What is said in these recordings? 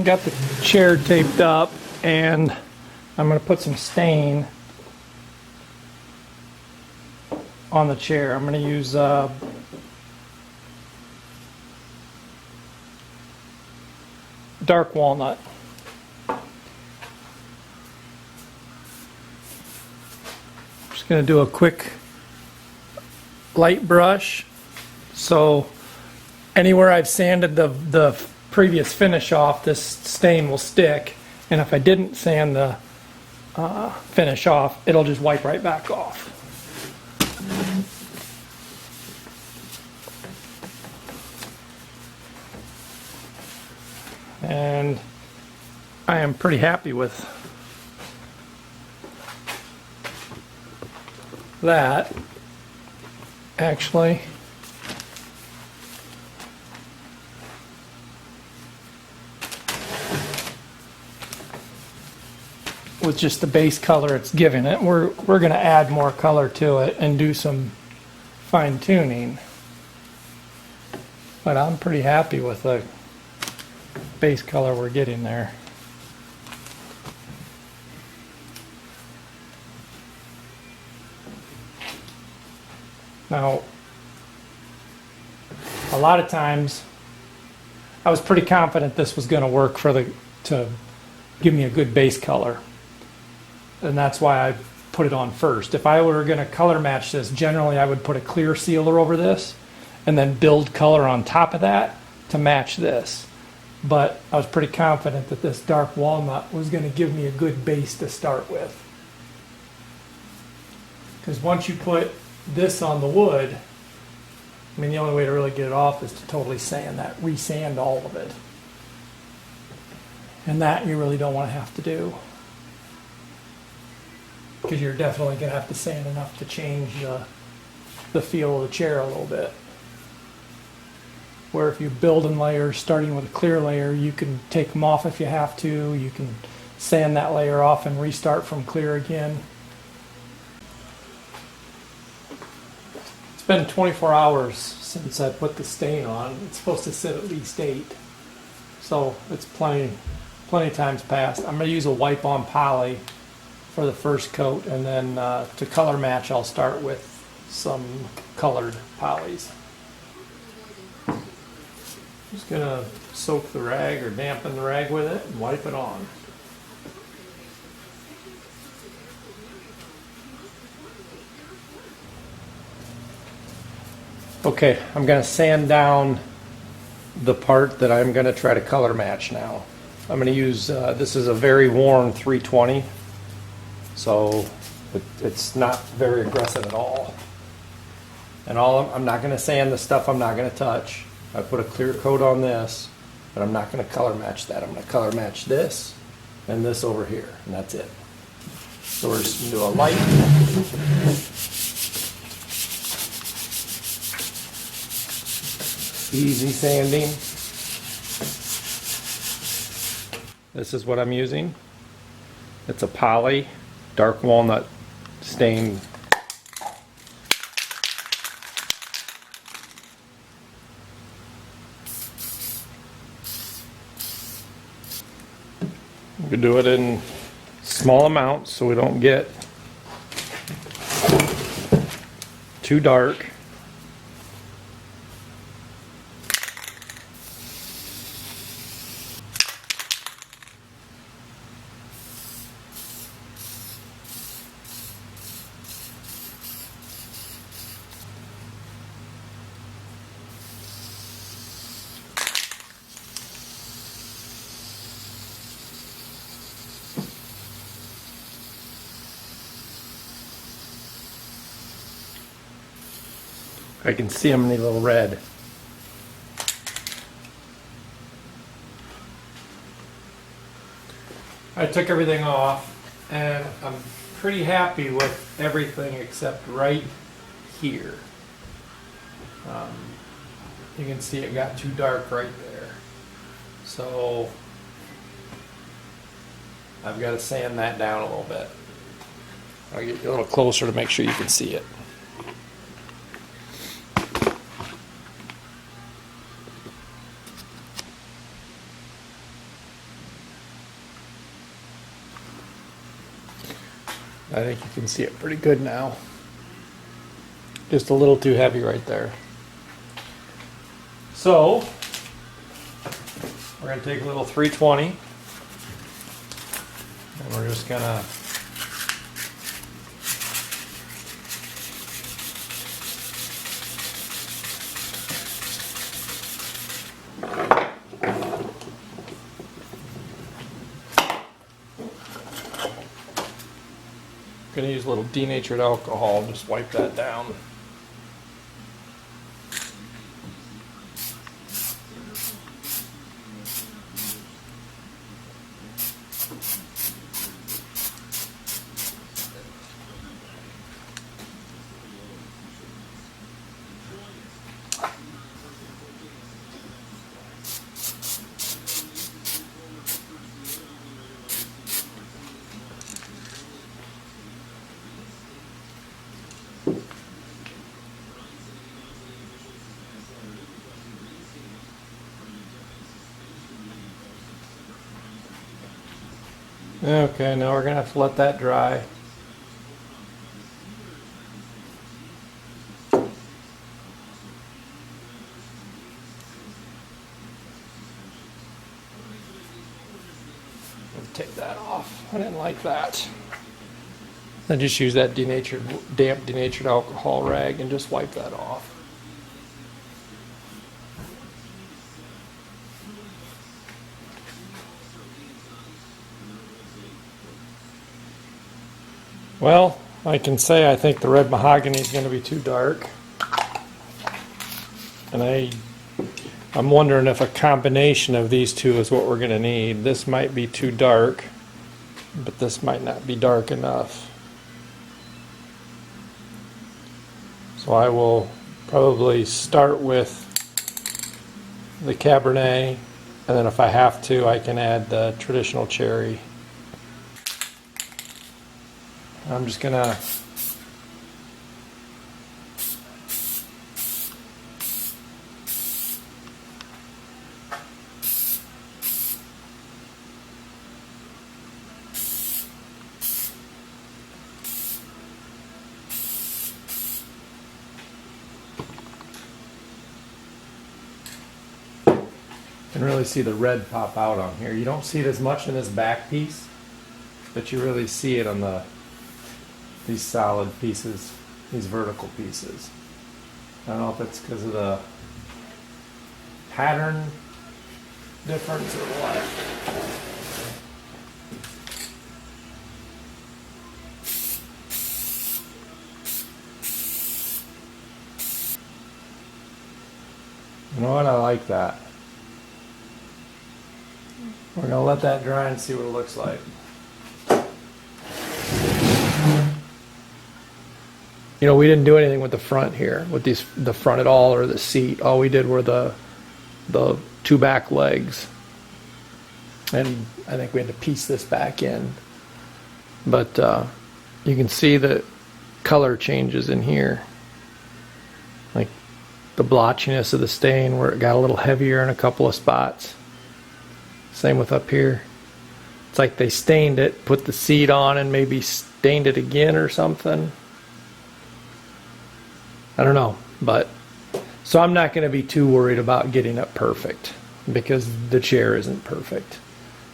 Got the chair taped up, and I'm going to put some stain on the chair. I'm going to use dark walnut. Just going to do a quick light brush, so anywhere I've sanded the previous finish off, this stain will stick, and if I didn't sand the finish off, it'll just wipe right back off. And I am pretty happy with that, actually. With just the base color it's giving it, we're going to add more color to it and do some fine tuning. But I'm pretty happy with the base color we're getting there. Now, a lot of times I was pretty confident this was going to work to give me a good base color. And that's why I put it on first. If I were going to color match this, generally I would put a clear sealer over this and then build color on top of that to match this. But I was pretty confident that this dark walnut was going to give me a good base to start with. Because once you put this on the wood, I mean, the only way to really get it off is to totally sand that, re-sand all of it. And that you really don't want to have to do, because you're definitely going to have to sand enough to change the feel of the chair a little bit. Where if you build in layers, starting with a clear layer, you can take them off if you have to. You can sand that layer off and restart from clear again. It's been 24 hours since I put the stain on. It's supposed to sit at least 8. So it's plenty times passed. I'm going to use a wipe-on poly for the first coat, and then to color match I'll start with some colored polys. Just gonna soak the rag or dampen the rag with it and wipe it on. Okay, I'm gonna sand down the part that I'm gonna try to color match now. I'm gonna use, this is a very worn 320. So it's not very aggressive at all. And I'm not going to sand the stuff I'm not going to touch. I put a clear coat on this, but I'm not going to color match that. I'm going to color match this and this over here, and that's it. So we're just going to do a light. Easy sanding. This is what I'm using. It's a poly dark walnut stain. We do it in small amounts so we don't get too dark. I can see them in a little red. I took everything off, and I'm pretty happy with everything except right here. You can see it got too dark right there. So I've got to sand that down a little bit. I'll get you a little closer to make sure you can see it. I think you can see it pretty good now. Just a little too heavy right there. So, we're going to take a little 320 and we're just going to use a little denatured alcohol and just wipe that down. Okay, now we're going to have to let that dry. Take that off. I didn't like that. I just use that damp denatured alcohol rag and just wipe that off. Well, I can say I think the red mahogany is going to be too dark. And I'm wondering if a combination of these two is what we're going to need. This might be too dark, but this might not be dark enough. So I will probably start with the Cabernet, and then if I have to, I can add the traditional cherry. I'm just gonna can really see the red pop out on here. You don't see it as much in this back piece, but you really see it on these solid pieces, these vertical pieces. I don't know if it's because of the pattern difference or what. You know what? I like that. We're going to let that dry and see what it looks like. You know, we didn't do anything with the front here, with the front at all, or the seat. All we did were the two back legs. And I think we had to piece this back in. But you can see the color changes in here. Like the blotchiness of the stain where it got a little heavier in a couple of spots. Same with up here. It's like they stained it, put the seat on, and maybe stained it again or something. I don't know, but so I'm not going to be too worried about getting it perfect because the chair isn't perfect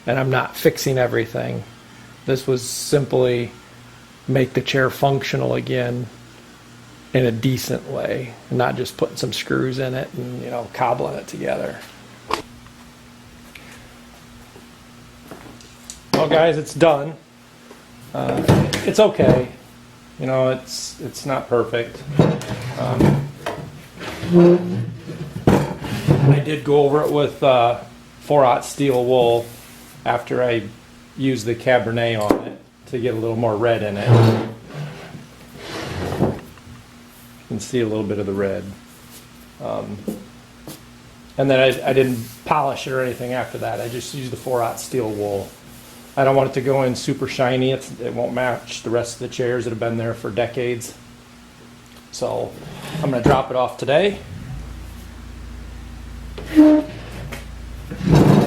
and I'm not fixing everything. This was simply make the chair functional again in a decent way, and not just putting some screws in it and, you know, cobbling it together. Well, guys, it's done. It's okay. You know, it's not perfect. I did go over it with 4/0 steel wool after I used the Cabernet on it to get a little more red in it. You can see a little bit of the red. And then I didn't polish it or anything after that. I just used the 4/0 steel wool. I don't want it to go in super shiny. It won't match the rest of the chairs that have been there for decades. So I'm going to drop it off today. I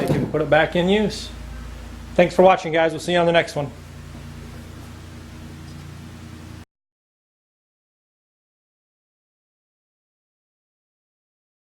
can put it back in use. Thanks for watching, guys. We'll see you on the next one.